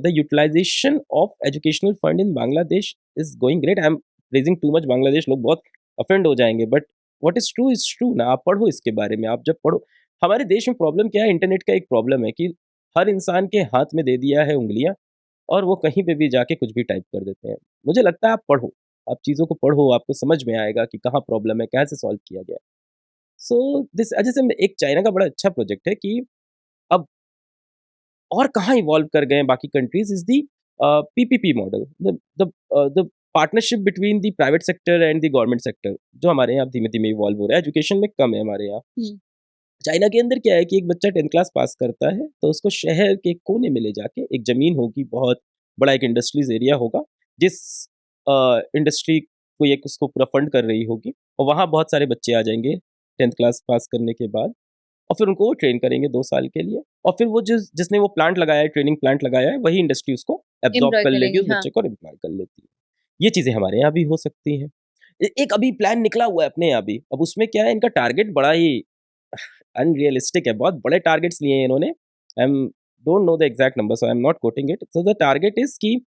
The utilization of educational fund in Bangladesh is going great. I'm praising too much Bangladesh, लोग बहुत offend हो जाएंगे, but what is true is true ना. आप पढ़ो इसके बारे में. आप जब पढ़ो, हमारे देश में प्रॉब्लम क्या है, इंटरनेट का एक प्रॉब्लम है कि हर इंसान के हाथ में दे दिया है उंगलियां, और वो कहीं पे भी जाके कुछ भी टाइप कर देते हैं. मुझे लगता है आप पढ़ो, आप चीज़ों को पढ़ो, आपको समझ में आएगा कि कहाँ प्रॉब्लम है, कैसे सॉल्व किया गया. सो दिस, जैसे एक चाइना का बड़ा अच्छा प्रोजेक्ट है कि अब और कहाँ इवॉल्व कर गए हैं बाकी countries is the PPP model, the partnership between the private sector and the government sector, जो हमारे यहाँ धीमे धीमे इवॉल्व हो रहा है. एजुकेशन में कम है हमारे यहाँ. चाइना के अंदर क्या है कि एक बच्चा 10th क्लास पास करता है तो उसको शहर के कोने में ले जाके एक जमीन होगी, बहुत बड़ा एक इंडस्ट्रीज एरिया होगा, जिस इंडस्ट्री को एक उसको पूरा फंड कर रही होगी, और वहाँ बहुत सारे बच्चे आ जाएंगे 10th क्लास पास करने के बाद, और फिर उनको वो ट्रेन करेंगे 2 साल के लिए, और फिर वो जिसने वो प्लांट लगाया है, ट्रेनिंग प्लांट लगाया है, वही इंडस्ट्री उसको एब्जॉर्ब एम्प्लॉय कर लेगी, करेंगे, उस हाँ. बच्चे को एम्प्लॉय कर लेती है. ये चीज़ें हमारे यहाँ भी हो सकती हैं. एक अभी प्लान निकला हुआ है अपने यहाँ भी. अब उसमें क्या है, इनका टारगेट बड़ा ही अनरियलिस्टिक है. बहुत बड़े टारगेट्स लिए हैं इन्होंने. I am don't know the exact number, so I am not coating it. So the target is कि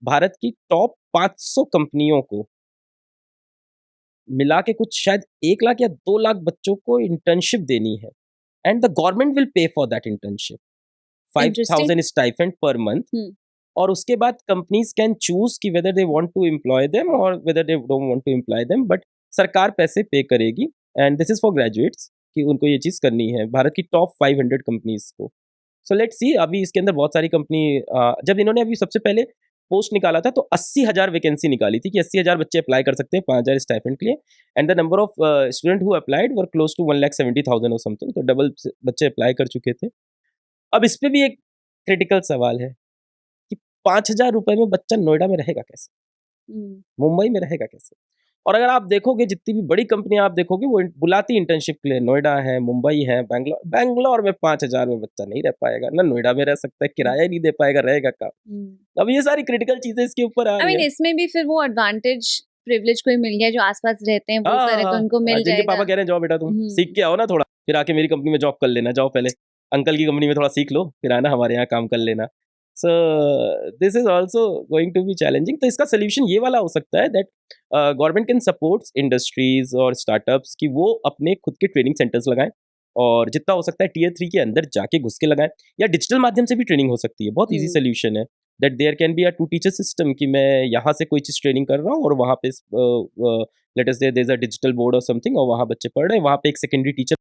भारत की टॉप 500 कंपनियों को मिला के कुछ शायद 1 लाख या 2 लाख बच्चों को इंटर्नशिप देनी है, and the government will pay for that internship. Interesting. 5,000 stipend per month. और उसके बाद कंपनीज कैन चूज कि whether they want to employ them और whether they don't want to employ them, but सरकार पैसे पे करेगी. And this is for graduates कि उनको ये चीज़ करनी है, भारत की टॉप 500 कंपनीज को. So let's see. अभी इसके अंदर बहुत सारी कंपनी, जब इन्होंने अभी सबसे पहले पोस्ट निकाला था तो 80,000 वैकेंसी निकाली थी कि 80,000 बच्चे अप्लाई कर सकते हैं 5,000 स्टाइपेंड के लिए. And the number of student who applied were close to 1,70,000 और समथिंग, तो डबल बच्चे अप्लाई कर चुके थे. अब इस पे भी एक क्रिटिकल सवाल है कि 5,000 रुपए में बच्चा नोएडा में रहेगा कैसे, मुंबई में रहेगा कैसे. और अगर आप देखोगे जितनी भी बड़ी कंपनियां आप देखोगे वो बुलाती इंटर्नशिप के लिए, नोएडा है, मुंबई है, बैंगलोर. बैंगलोर में 5,000 में बच्चा नहीं रह पाएगा ना, नोएडा में रह सकता है, किराया ही नहीं दे पाएगा, रहेगा कहाँ. अब ये सारी क्रिटिकल चीजें इसके ऊपर आ रही है. इसमें भी फिर वो एडवांटेज प्रिविलेज को ही मिल गया, जो आसपास रहते हैं वो करे तो उनको मिल जिनके जाएगा. पापा कह रहे हैं जाओ बेटा तुम सीख के आओ ना थोड़ा, फिर आके मेरी कंपनी में जॉब कर लेना, जाओ पहले अंकल की कंपनी में थोड़ा सीख लो, फिर आना हमारे यहाँ काम कर लेना. So this is also going to be challenging. तो इसका सोल्यूशन ये वाला हो सकता है that government can support industries और स्टार्टअप्स कि वो अपने खुद के ट्रेनिंग सेंटर्स लगाएं, और जितना हो सकता है टियर 3 के अंदर जाके घुस के लगाएं, या डिजिटल माध्यम से भी ट्रेनिंग हो सकती है. बहुत ईजी सोल्यूशन है that there can be a 2 teacher system कि मैं यहाँ से कोई चीज़ ट्रेनिंग कर रहा हूँ और वहाँ पे let us say there is a digital board और समथिंग, और वहाँ बच्चे पढ़ रहे हैं, वहाँ पे एक सेकेंडरी टीचर